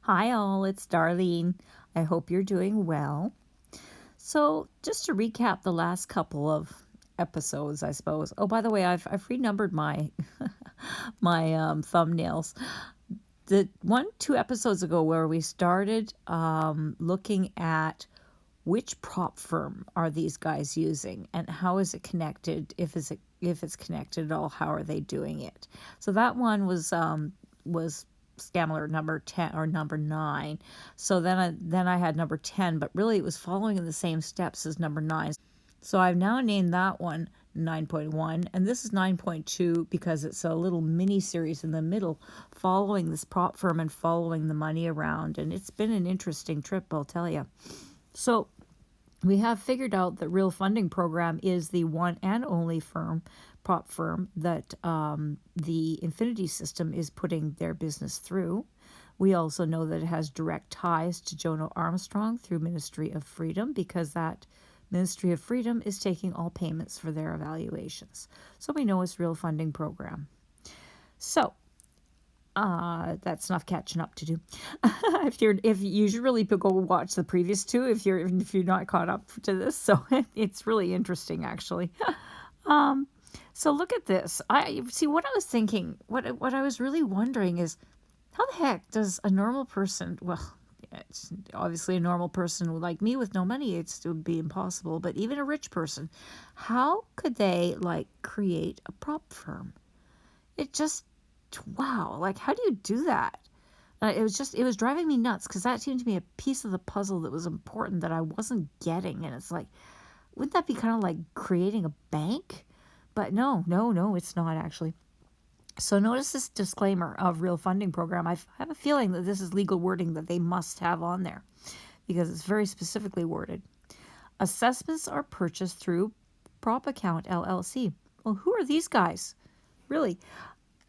Hi all, it's Darlene. I hope you're doing well. So, just to recap the last couple of episodes, I suppose. Oh, by the way, I've renumbered my thumbnails. The 2 episodes ago where we started looking at which prop firm are these guys using and how is it connected, if it's connected at all, how are they doing it. So that one was Scammer number 10 or number 9. So then I had number 10, but really it was following in the same steps as number 9. So I've now named that one 9.1, and this is 9.2 because it's a little mini series in the middle following this prop firm and following the money around, and it's been an interesting trip, I'll tell you. So we have figured out that Real Funding Program is the one and only prop firm that the Infinity system is putting their business through. We also know that it has direct ties to Jono Armstrong through Ministry of Freedom, because that Ministry of Freedom is taking all payments for their evaluations. So we know it's Real Funding Program. So that's enough catching up to do. if you should really go watch the previous 2 if you're not caught up to this. So it's really interesting, actually. So look at this. I see what I was thinking. What I was really wondering is, how the heck does a normal person? Well, it's obviously a normal person like me with no money. It would be impossible. But even a rich person, how could they create a prop firm? It just, wow, how do you do that? It was driving me nuts, because that seemed to be a piece of the puzzle that was important that I wasn't getting. And it's wouldn't that be kind of like creating a bank? But no, it's not actually. So notice this disclaimer of Real Funding Program. I have a feeling that this is legal wording that they must have on there, because it's very specifically worded. Assessments are purchased through Prop Account LLC. Well, who are these guys? Really?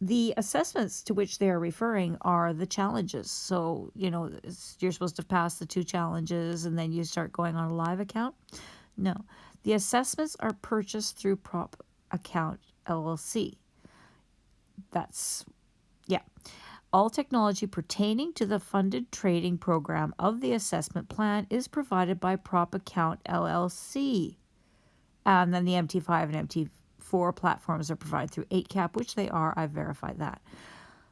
The assessments to which they are referring are the challenges. So, you're supposed to pass the 2 challenges and then you start going on a live account. No, the assessments are purchased through Prop Account LLC. All technology pertaining to the funded trading program of the assessment plan is provided by Prop Account LLC. And then the MT5 and MT4 platforms are provided through 8CAP, which they are. I've verified that.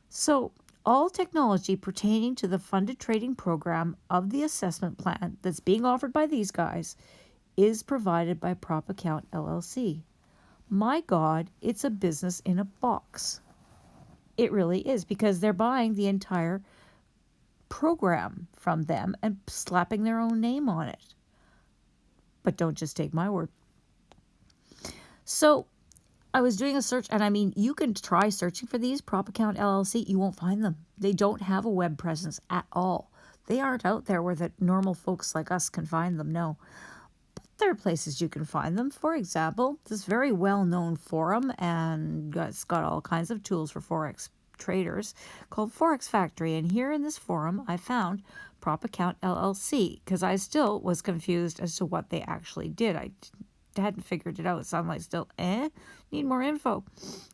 So all technology pertaining to the funded trading program of the assessment plan that's being offered by these guys is provided by Prop Account LLC. My God, it's a business in a box. It really is, because they're buying the entire program from them and slapping their own name on it. But don't just take my word. So I was doing a search, and you can try searching for these, Prop Account LLC. You won't find them. They don't have a web presence at all. They aren't out there where the normal folks like us can find them, no. But there are places you can find them. For example, this very well-known forum, and it's got all kinds of tools for Forex traders, called Forex Factory. And here in this forum, I found Prop Account LLC, because I still was confused as to what they actually did. I hadn't figured it out, so I'm still, need more info.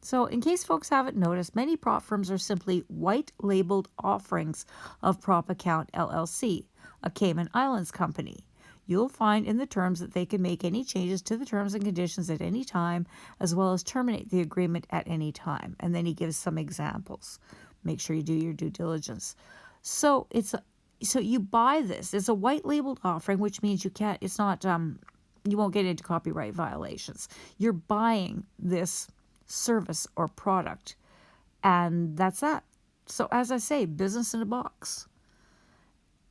So in case folks haven't noticed, many prop firms are simply white-labeled offerings of Prop Account LLC, a Cayman Islands company. You'll find in the terms that they can make any changes to the terms and conditions at any time, as well as terminate the agreement at any time. And then he gives some examples. Make sure you do your due diligence. So you buy this. It's a white-labeled offering, which means you won't get into copyright violations. You're buying this service or product, and that's that. So as I say, business in a box.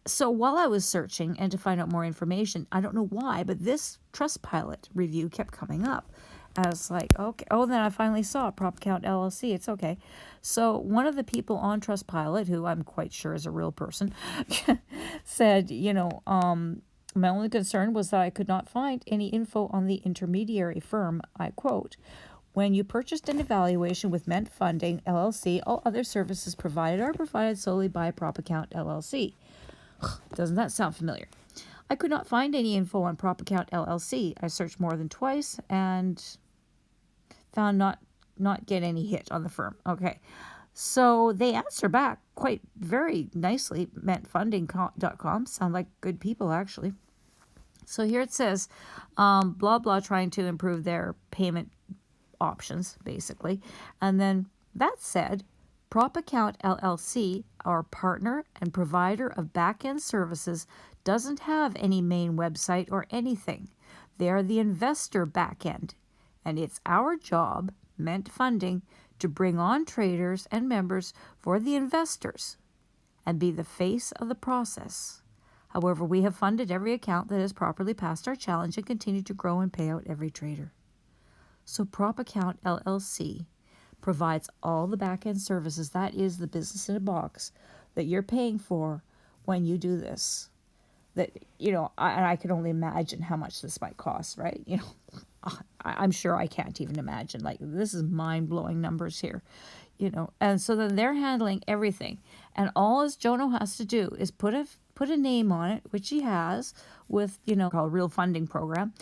So while I was searching and to find out more information, I don't know why, but this Trustpilot review kept coming up. I was like, okay. Oh, then I finally saw Prop Account LLC. It's okay. So one of the people on Trustpilot, who I'm quite sure is a real person, said, my only concern was that I could not find any info on the intermediary firm. I quote, "When you purchased an evaluation with Ment Funding LLC, all other services provided are provided solely by Prop Account LLC." Doesn't that sound familiar? I could not find any info on Prop Account LLC. I searched more than twice and found not get any hit on the firm. Okay. So they answer back quite very nicely. Mentfunding.com sound like good people, actually. So here it says, blah, blah, trying to improve their payment options, basically. And then that said, Prop Account LLC, our partner and provider of back-end services, doesn't have any main website or anything. They are the investor back-end, and it's our job, Ment Funding, to bring on traders and members for the investors and be the face of the process. However, we have funded every account that has properly passed our challenge and continue to grow and pay out every trader. So Prop Account LLC provides all the back-end services. That is the business in a box that you're paying for when you do this. That, I can only imagine how much this might cost, right? I'm sure I can't even imagine. Like, this is mind-blowing numbers here, And so then they're handling everything. And all as Jono has to do is put a name on it, which he has with, called Real Funding Program.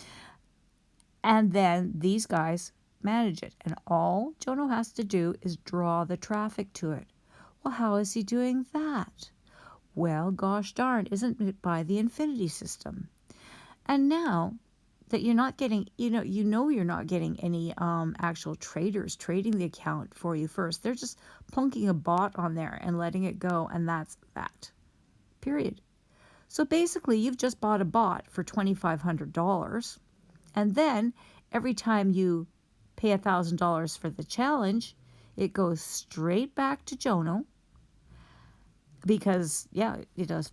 And then these guys manage it. And all Jono has to do is draw the traffic to it. Well, how is he doing that? Well, gosh darn, isn't it by the Infinity system? And now that you're not getting, you're not getting any actual traders trading the account for you first. They're just plunking a bot on there and letting it go, and that's that. Period. So basically, you've just bought a bot for $2,500, and then every time you pay $1,000 for the challenge, it goes straight back to Jono. Because, yeah, it does.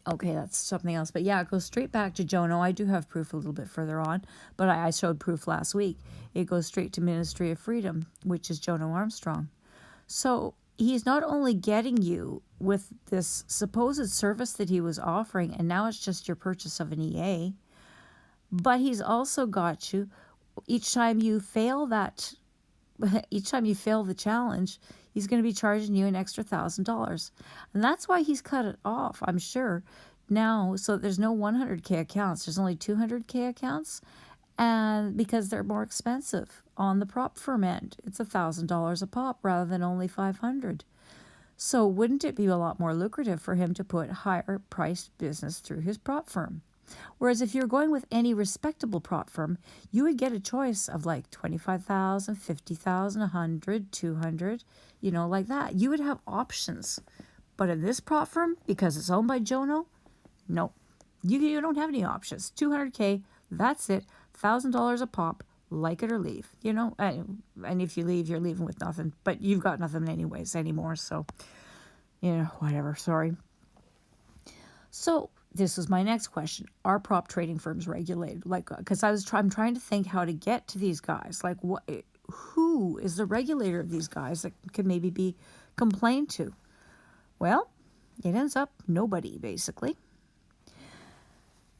Okay, that's something else. But yeah, it goes straight back to Jono. I do have proof a little bit further on, but I showed proof last week. It goes straight to Ministry of Freedom, which is Jono Armstrong. So he's not only getting you with this supposed service that he was offering, and now it's just your purchase of an EA, but he's also got you each time you fail the challenge, he's going to be charging you an extra $1,000. And that's why he's cut it off, I'm sure, now, so there's no 100K accounts. There's only 200K accounts, and because they're more expensive on the prop firm end. It's $1,000 a pop rather than only $500. So wouldn't it be a lot more lucrative for him to put higher priced business through his prop firm? Whereas if you're going with any respectable prop firm, you would get a choice of like 25,000, 50,000, 100, 200, like that. You would have options. But in this prop firm, because it's owned by Jono, nope. You don't have any options. 200K, that's it. $1,000 a pop, like it or leave. And if you leave, you're leaving with nothing. But you've got nothing anyways anymore. So, whatever. Sorry. So this is my next question. Are prop trading firms regulated? Because I'm trying to think how to get to these guys. Like, who is the regulator of these guys that could maybe be complained to? Well, it ends up nobody, basically. It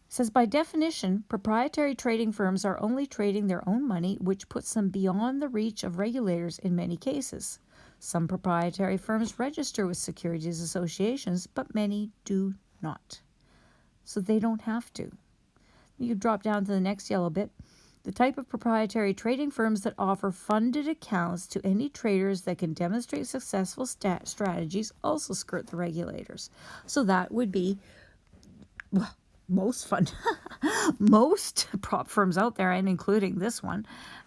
says, by definition, proprietary trading firms are only trading their own money, which puts them beyond the reach of regulators in many cases. Some proprietary firms register with securities associations, but many do not. So they don't have to. You drop down to the next yellow bit. The type of proprietary trading firms that offer funded accounts to any traders that can demonstrate successful strategies also skirt the regulators. So that would be, well, most prop firms out there, and including this one.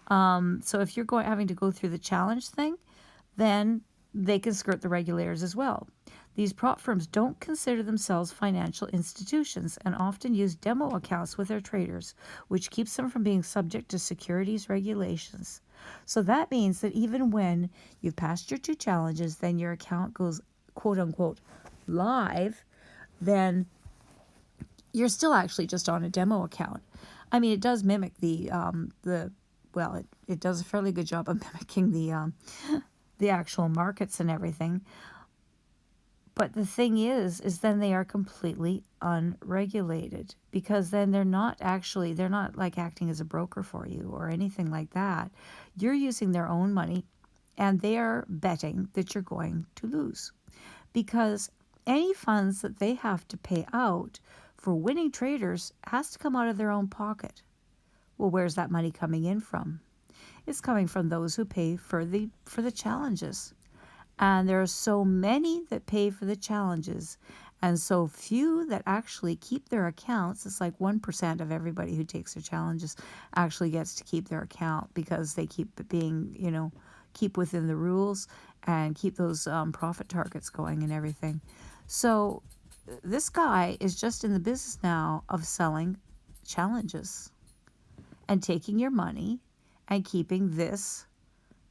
So if you're having to go through the challenge thing, then they can skirt the regulators as well. These prop firms don't consider themselves financial institutions and often use demo accounts with their traders, which keeps them from being subject to securities regulations. So that means that even when you've passed your 2 challenges, then your account goes quote unquote live, then you're still actually just on a demo account. I mean, it does mimic it does a fairly good job of mimicking the actual markets and everything. But the thing is then they are completely unregulated, because then they're not like acting as a broker for you or anything like that. You're using their own money, and they are betting that you're going to lose, because any funds that they have to pay out for winning traders has to come out of their own pocket. Well, where's that money coming in from? It's coming from those who pay for the challenges. And there are so many that pay for the challenges and so few that actually keep their accounts. It's like 1% of everybody who takes their challenges actually gets to keep their account because they keep being, keep within the rules and keep those profit targets going and everything. So this guy is just in the business now of selling challenges and taking your money and keeping this,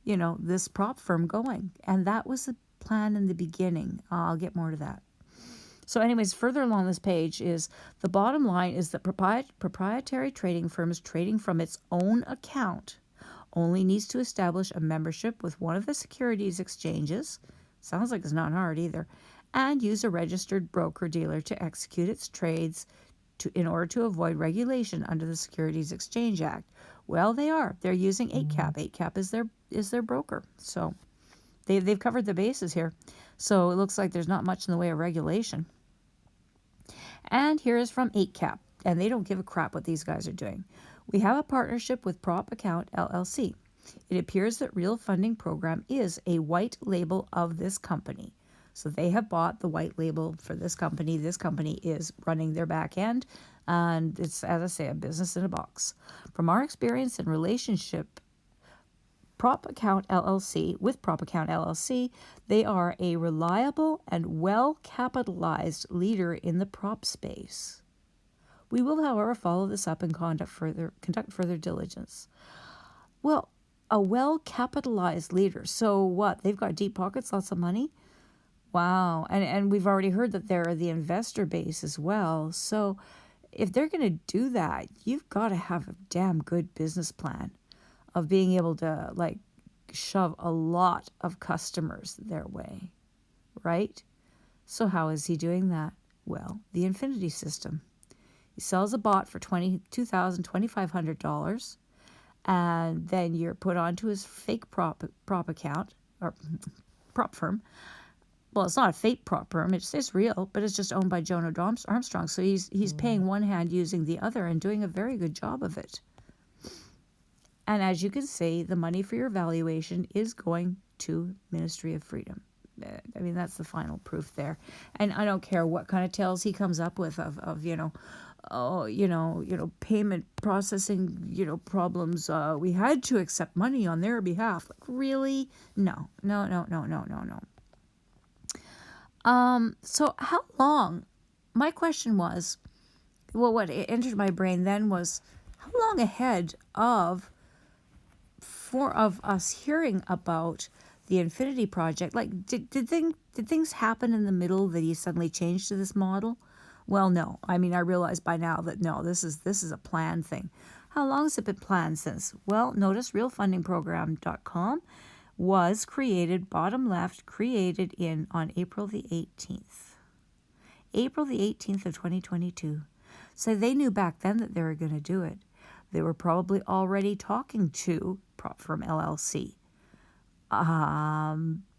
this prop firm going. And that was the plan in the beginning. I'll get more to that. So anyways, further along this page is the bottom line is that proprietary trading firms trading from its own account only needs to establish a membership with one of the securities exchanges. Sounds like it's not hard either. And use a registered broker-dealer to execute its trades in order to avoid regulation under the Securities Exchange Act. Well, they are. They're using 8cap. 8cap is their broker. So they've covered the bases here. So it looks like there's not much in the way of regulation. And here is from 8cap. And they don't give a crap what these guys are doing. We have a partnership with Prop Account LLC. It appears that Real Funding Program is a white label of this company. So they have bought the white label for this company. This company is running their back end. And it's, as I say, a business in a box. From our experience and relationship, Prop Account LLC, they are a reliable and well-capitalized leader in the prop space. We will, however, follow this up and conduct further diligence. Well, a well-capitalized leader. So what? They've got deep pockets, lots of money? Wow. And we've already heard that they're the investor base as well. So if they're going to do that, you've got to have a damn good business plan of being able to shove a lot of customers their way, right? So how is he doing that? Well, the Infinity system. He sells a bot for $22,000, $2,500, and then you're put onto his fake prop account or prop firm. Well, it's not a fake prop firm; it's real, but it's just owned by Jono Armstrong. So he's paying one hand using the other and doing a very good job of it. And as you can see, the money for your valuation is going to Ministry of Freedom. I mean, that's the final proof there. And I don't care what kind of tales he comes up with of payment processing, problems. We had to accept money on their behalf. Like, really? No. So how long? My question was, well, what entered my brain then was, how long ahead of us hearing about the Infinity project, like did things happen in the middle that he suddenly changed to this model? Well, no. I mean, I realize by now that no, this is a planned thing. How long has it been planned since? Well, notice realfundingprogram.com was created, bottom left, on April the 18th. April the 18th of 2022. So they knew back then that they were going to do it. They were probably already talking to Prop Firm LLC.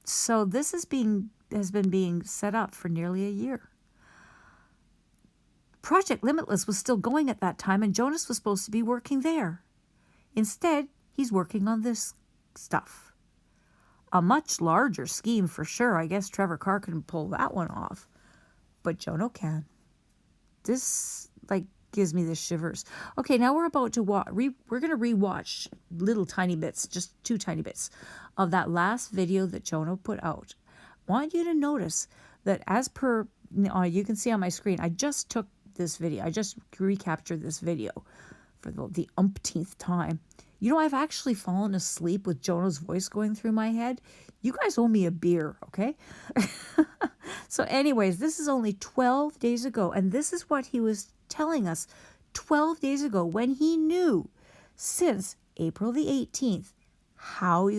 So this has been being set up for nearly a year. Project Limitless was still going at that time, and Jonas was supposed to be working there. Instead, he's working on this stuff. A much larger scheme for sure. I guess Trevor Carr can pull that one off, but Jono can. This gives me the shivers. Okay, now we're about to we're going to rewatch little tiny bits, just 2 tiny bits of that last video that Jono put out. I want you to notice that as per, you can see on my screen, I just took this video. I just recaptured this video for the umpteenth time. I've actually fallen asleep with Jono's voice going through my head. You guys owe me a beer, okay? So anyways, this is only 12 days ago, and this is what he was telling us 12 days ago when he knew since April the 18th how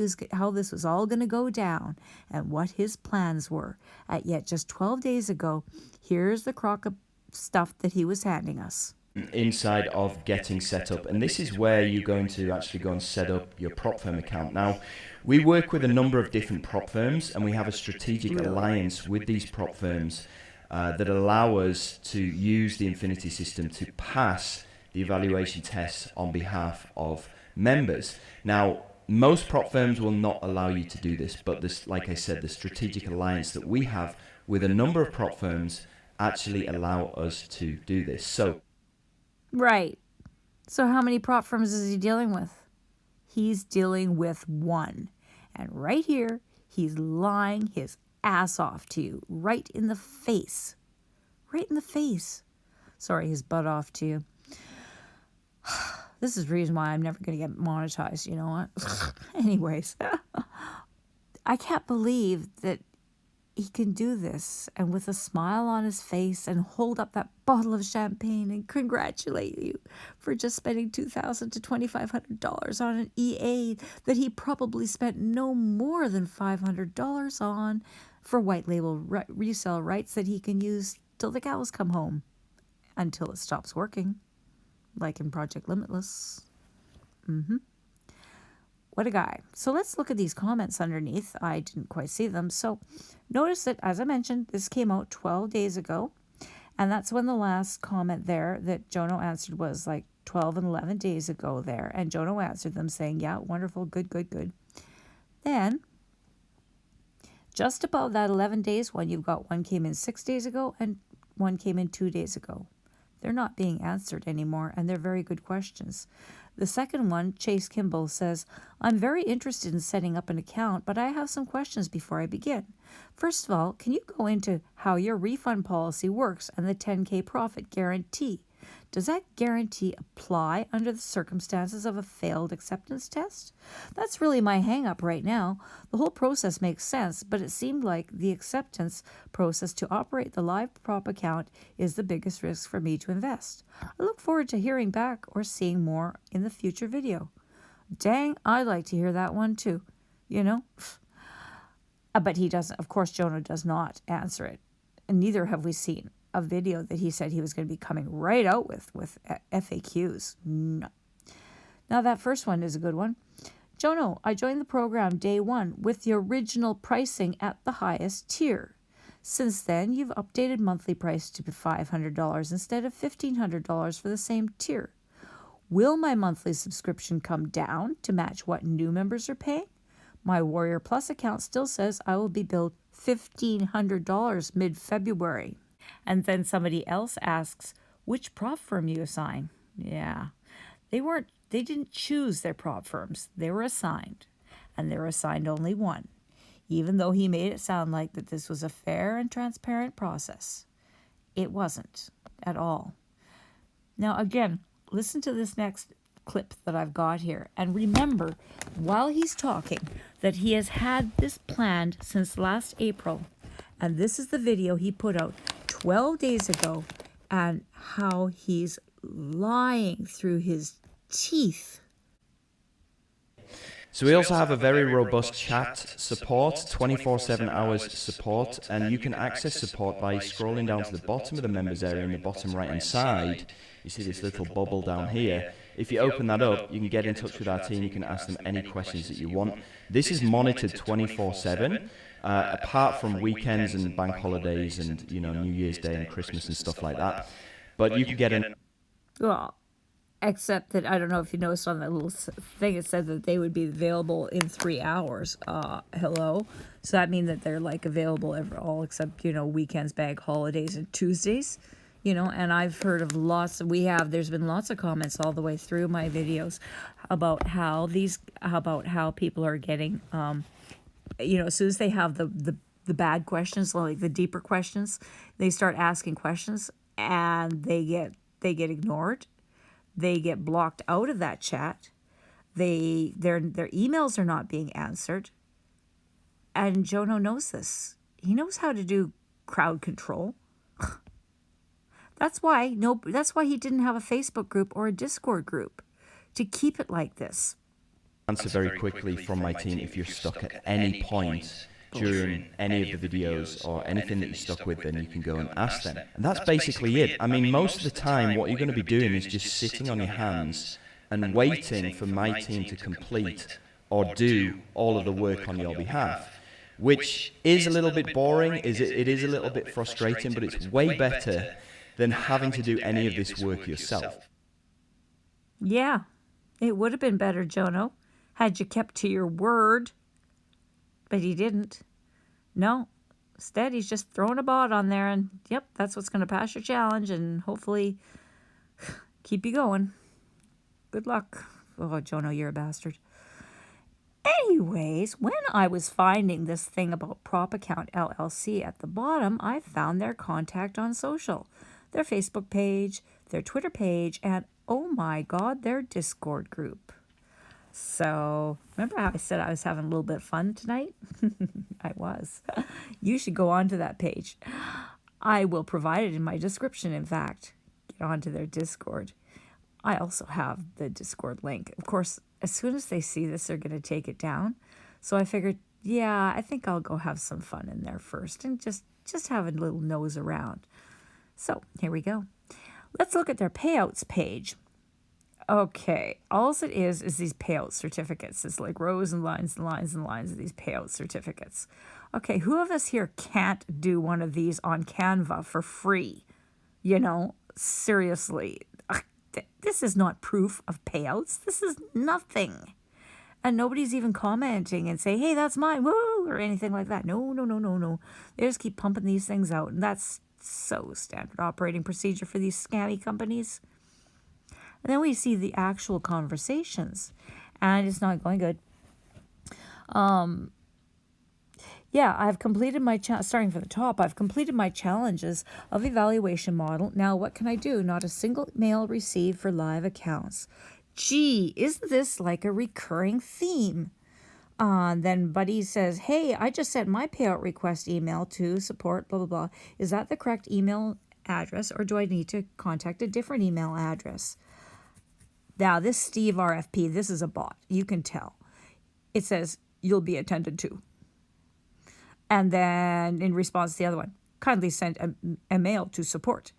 this was all going to go down and what his plans were. Yet just 12 days ago, here's the crock of stuff that he was handing us. Inside of getting set up, and this is where you're going to actually go and set up your prop firm account. Now, we work with a number of different prop firms, and we have a strategic alliance with these prop firms that allow us to use the Infinity system to pass the evaluation tests on behalf of members. Now, most prop firms will not allow you to do this, but this, like I said, the strategic alliance that we have with a number of prop firms actually allow us to do this. So, Right. So how many prop firms is he dealing with? He's dealing with one. And right here, he's lying his ass off to you, right in the face. Right in the face. Sorry, his butt off to you. This is the reason why I'm never going to get monetized, you know what? Anyways, I can't believe that he can do this and with a smile on his face and hold up that bottle of champagne and congratulate you for just spending $2,000 to $2,500 on an EA that he probably spent no more than $500 on for white label resale rights that he can use till the cows come home, until it stops working, like in Project Limitless. What a guy. So let's look at these comments underneath. I didn't quite see them. So notice that, as I mentioned, this came out 12 days ago. And that's when the last comment there that Jono answered was like 12 and 11 days ago there. And Jono answered them saying, yeah, wonderful, good, good, good. Then, just above that 11 days one, you've got one came in 6 days ago and one came in 2 days ago. They're not being answered anymore, and they're very good questions. The second one, Chase Kimball, says, I'm very interested in setting up an account, but I have some questions before I begin. First of all, can you go into how your refund policy works and the 10K profit guarantee? Does that guarantee apply under the circumstances of a failed acceptance test? That's really my hang-up right now. The whole process makes sense, but it seemed like the acceptance process to operate the live prop account is the biggest risk for me to invest. I look forward to hearing back or seeing more in the future video. Dang, I'd like to hear that one too, you know? But he doesn't, of course, Jono does not answer it. And neither have we seen a video that he said he was going to be coming right out with FAQs. No. Now that first one is a good one. Jono, I joined the program day one with the original pricing at the highest tier. Since then, you've updated monthly price to $500 instead of $1,500 for the same tier. Will my monthly subscription come down to match what new members are paying? My Warrior Plus account still says I will be billed $1,500 mid-February. And then somebody else asks, which prop firm you assign? Yeah, they didn't choose their prop firms. They were assigned, and they were assigned only one, even though he made it sound like that this was a fair and transparent process. It wasn't at all. Now, again, listen to this next clip that I've got here. And remember, while he's talking, that he has had this planned since last April. And this is the video he put out 12 days ago, and how he's lying through his teeth. So we also have a very robust chat support, 24/7 hours support, and you can access support by scrolling down to the bottom of the members area in the bottom right hand side. You see this little bubble down here. If you open that up, you can get in touch with our team. You can ask them any questions that you want. This is monitored 24/7. Apart from weekends and bank holidays and, you know, New Year's Day and Christmas and stuff like that. But you can get an... Well, except that, I don't know if you noticed on that little thing, it said that they would be available in 3 hours. Hello? So that means that they're like available all except, you know, weekends, bank holidays, and Tuesdays. You know, and I've heard of there's been lots of comments all the way through my videos about how people are getting, you know, as soon as they have the bad questions, like the deeper questions, they start asking questions and they get ignored. They get blocked out of that chat. Their emails are not being answered. And Jono knows this. He knows how to do crowd control. That's why he didn't have a Facebook group or a Discord group to keep it like this. Answer very quickly from my team if you're stuck at any point during any of the videos or anything that you're stuck with, then you can go and ask them. And that's basically it. I mean, most of the time what you're going to be doing is just sitting on your hands and waiting for my team to complete or do all of the work on your behalf, which is a little bit boring, it is a little bit frustrating, but it's way better than having to do any of this work yourself. Yeah, it would have been better, Jono. had you kept to your word, but he didn't. No, instead he's just throwing a bot on there, and yep, that's what's going to pass your challenge and hopefully keep you going. Good luck. Oh, Jono, you're a bastard. Anyways, when I was finding this thing about Prop Account LLC at the bottom, I found their contact on social, their Facebook page, their Twitter page, and oh my God, their Discord group. So, remember how I said I was having a little bit of fun tonight? I was. You should go onto that page. I will provide it in my description, in fact. Get onto their Discord. I also have the Discord link. Of course, as soon as they see this, they're going to take it down. So I figured, yeah, I think I'll go have some fun in there first and just have a little nose around. So here we go. Let's look at their payouts page. Okay, all it is these payout certificates. It's like rows and lines and lines and lines of these payout certificates. Okay, who of us here can't do one of these on Canva for free? You know, seriously. This is not proof of payouts. This is nothing. And nobody's even commenting and say, hey, that's mine, woo, or anything like that. No. They just keep pumping these things out. And that's so standard operating procedure for these scammy companies. And then we see the actual conversations. And it's not going good. Yeah, I've completed my, starting from the top, I've completed my challenges of evaluation model. Now, what can I do? Not a single mail received for live accounts. Gee, isn't this like a recurring theme? Then Buddy says, hey, I just sent my payout request email to support, blah, blah, blah. Is that the correct email address, or do I need to contact a different email address? Now, this Steve RFP, this is a bot. You can tell. It says, you'll be attended to. And then in response to the other one, kindly send a mail to support.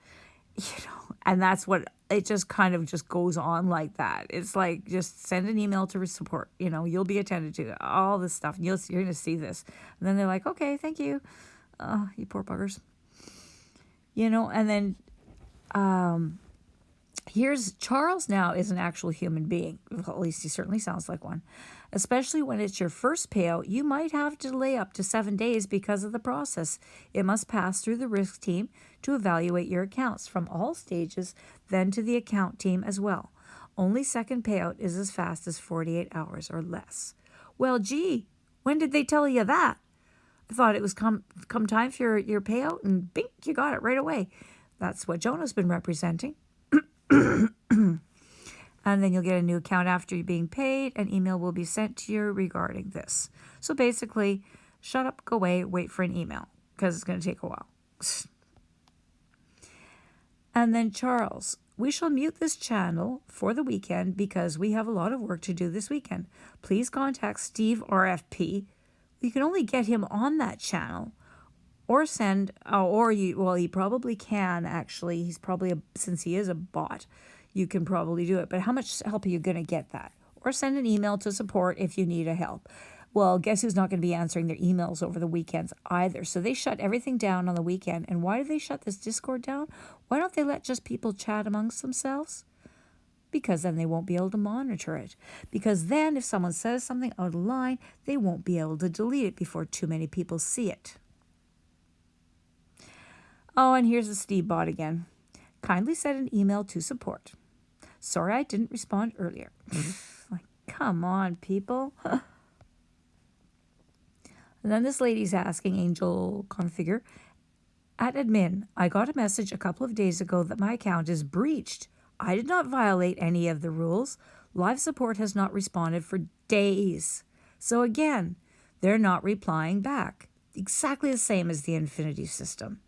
And that's what, it just kind of just goes on like that. It's like, just send an email to support, you'll be attended to, all this stuff. And you're going to see this. And then they're like, okay, thank you. You poor buggers. And then here's Charles now is an actual human being. Well, at least he certainly sounds like one. Especially when it's your first payout, you might have to delay up to 7 days because of the process. It must pass through the risk team to evaluate your accounts from all stages, then to the account team as well. Only second payout is as fast as 48 hours or less. Well, gee, when did they tell you that? I thought it was come time for your payout, and bink, you got it right away. That's what Jonas been representing. And then you'll get a new account after you're being paid. An email will be sent to you regarding this. So basically, shut up, go away, wait for an email, because it's going to take a while. And then Charles, we shall mute this channel for the weekend because we have a lot of work to do this weekend. Please contact Steve RFP. You can only get him on that channel or send, he probably can actually. He's probably, since he is a bot, you can probably do it. But how much help are you going to get that? Or send an email to support if you need a help. Well, guess who's not going to be answering their emails over the weekends either? So they shut everything down on the weekend. And why do they shut this Discord down? Why don't they let just people chat amongst themselves? Because then they won't be able to monitor it. Because then if someone says something out of line, they won't be able to delete it before too many people see it. Oh, and here's the Steve bot again. Kindly send an email to support. Sorry I didn't respond earlier. Like, come on, people. And then this lady's asking Angel Configure, at admin, I got a message a couple of days ago that my account is breached. I did not violate any of the rules. Live support has not responded for days. So again, they're not replying back. Exactly the same as the Infinity system.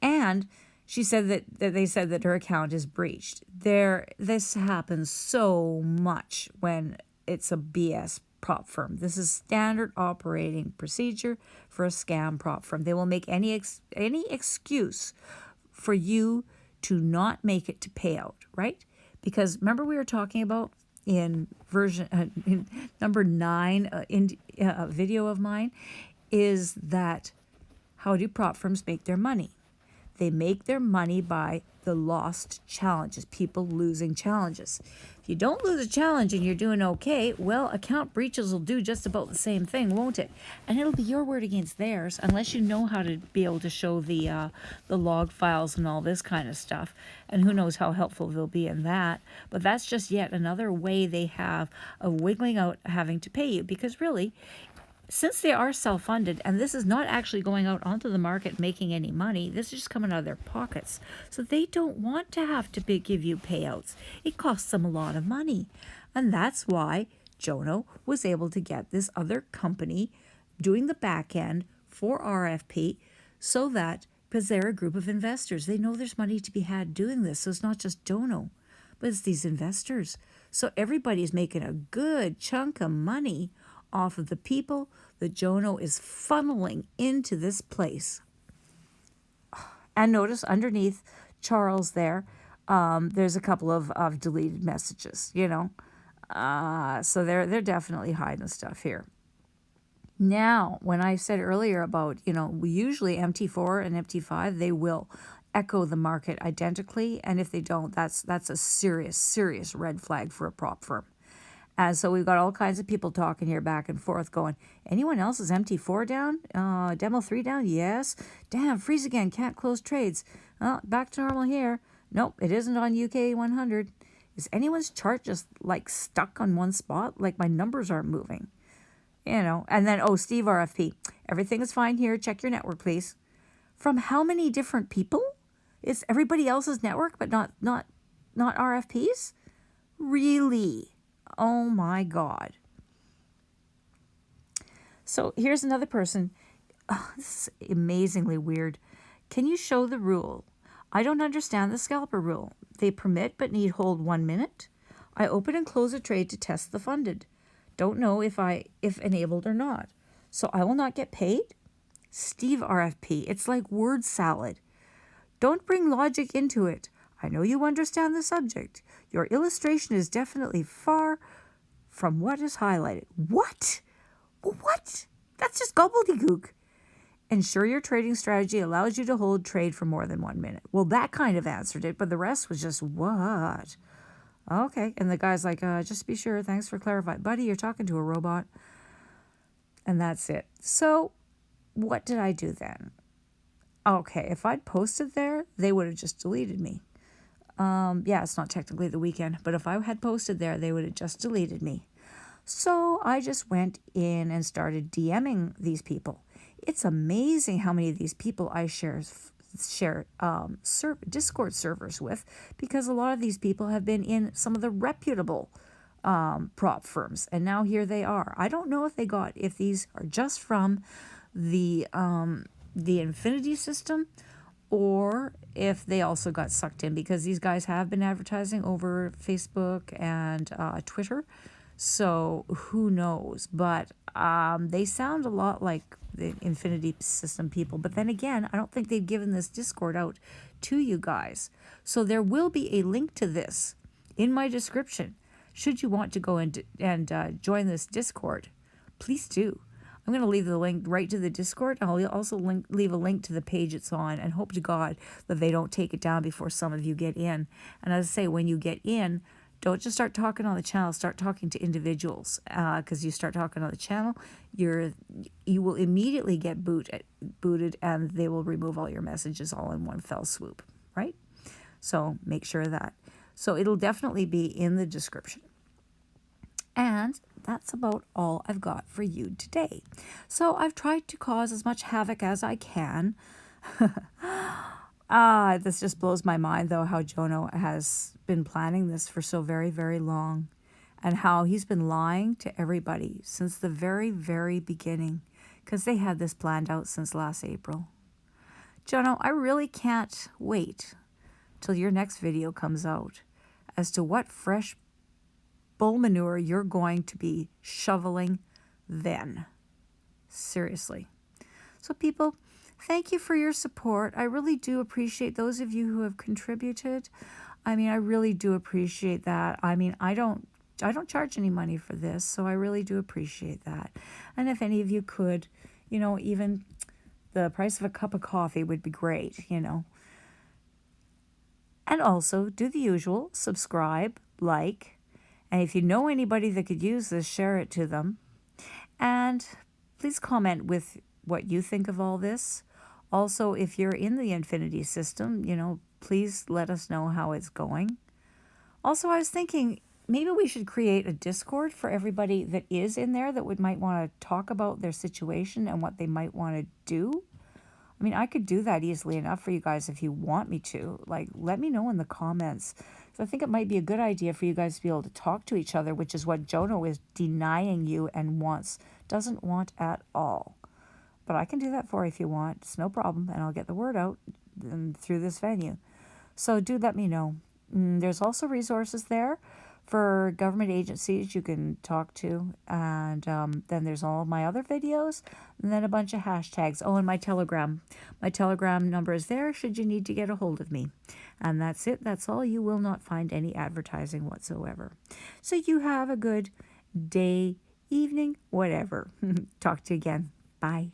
And she said that they said that her account is breached. This happens so much when it's a BS prop firm. This is standard operating procedure for a scam prop firm. They will make any excuse for you to not make it to payout, right? Because remember we were talking about in in number 9 video of mine is that how do prop firms make their money? They make their money by the lost challenges, people losing challenges. If you don't lose a challenge and you're doing okay, well, account breaches will do just about the same thing, won't it? And it'll be your word against theirs, unless you know how to be able to show the log files and all this kind of stuff. And who knows how helpful they'll be in that. But that's just yet another way they have of wiggling out having to pay you, because really, since they are self-funded, and this is not actually going out onto the market making any money, this is just coming out of their pockets. So they don't want to have to give you payouts. It costs them a lot of money. And that's why Jono was able to get this other company doing the back end for RFP, so that, because they're a group of investors, they know there's money to be had doing this. So it's not just Jono, but it's these investors. So everybody's making a good chunk of money off of the people that Jono is funneling into this place. And notice underneath Charles there's a couple of deleted messages, so they're definitely hiding stuff here. Now, when I said earlier about, usually MT4 and MT5, they will echo the market identically, and if they don't, that's a serious red flag for a prop firm. And so we've got all kinds of people talking here back and forth going, anyone else is MT4 down? Demo 3 down? Yes. Damn, freeze again, can't close trades. Back to normal here. Nope, it isn't on UK 100. Is anyone's chart just like stuck on one spot? Like my numbers aren't moving. And then, Steve RFP. Everything is fine here. Check your network, please. From how many different people? It's everybody else's network, but not RFPs? Really? Oh my God. So here's another person. Oh, this is amazingly weird. Can you show the rule? I don't understand the scalper rule. They permit but need hold 1 minute. I open and close a trade to test the funded. Don't know if enabled or not. So I will not get paid? Steve RFP. It's like word salad. Don't bring logic into it. I know you understand the subject. Your illustration is definitely far from what is highlighted. What? What? That's just gobbledygook. Ensure your trading strategy allows you to hold trade for more than 1 minute. Well, that kind of answered it, but the rest was just what? Okay. And the guy's like, just to be sure, thanks for clarifying. Buddy, you're talking to a robot. And that's it. So what did I do then? Okay, if I'd posted there, they would have just deleted me. Yeah, it's not technically the weekend, but if I had posted there, they would have just deleted me. So I just went in and started DMing these people. It's amazing how many of these people I share Discord servers with, because a lot of these people have been in some of the reputable prop firms, and now here they are. I don't know if these are just from the Infinity system, or if they also got sucked in, because these guys have been advertising over Facebook and Twitter. So who knows? But they sound a lot like the Infinity system people. But then again, I don't think they've given this Discord out to you guys. So there will be a link to this in my description. Should you want to go and join this Discord, please do. I'm going to leave the link right to the Discord. I'll also leave a link to the page it's on, and hope to God that they don't take it down before some of you get in. And as I say, when you get in, don't just start talking on the channel. Start talking to individuals, because you start talking on the channel, you will immediately get booted, and they will remove all your messages all in one fell swoop, right? So make sure of that. So it'll definitely be in the description. And that's about all I've got for you today. So I've tried to cause as much havoc as I can. This just blows my mind, though, how Jono has been planning this for so very, very long, and how he's been lying to everybody since the very, very beginning, because they had this planned out since last April. Jono, I really can't wait till your next video comes out as to what fresh bull manure you're going to be shoveling then. Seriously. So people, thank you for your support. I really do appreciate those of you who have contributed. I mean, I really do appreciate that. I mean, I don't charge any money for this, so I really do appreciate that. And if any of you could, even the price of a cup of coffee would be great, you know. And also do the usual, subscribe, like, and if you know anybody that could use this, share it to them. And please comment with what you think of all this. Also, if you're in the Infinity system, you know, please let us know how it's going. Also, I was thinking maybe we should create a Discord for everybody that is in there that might want to talk about their situation and what they might want to do. I mean, I could do that easily enough for you guys if you want me to. Like, let me know in the comments. So I think it might be a good idea for you guys to be able to talk to each other, which is what Jono is denying you and doesn't want at all. But I can do that for you if you want. It's no problem, and I'll get the word out through this venue. So do let me know. There's also resources there for government agencies you can talk to, and then there's all my other videos, and then a bunch of hashtags. Oh, and my Telegram number is there should you need to get a hold of me. And that's it. That's all. You will not find any advertising whatsoever. So you have a good day, evening, whatever. Talk to you again. Bye.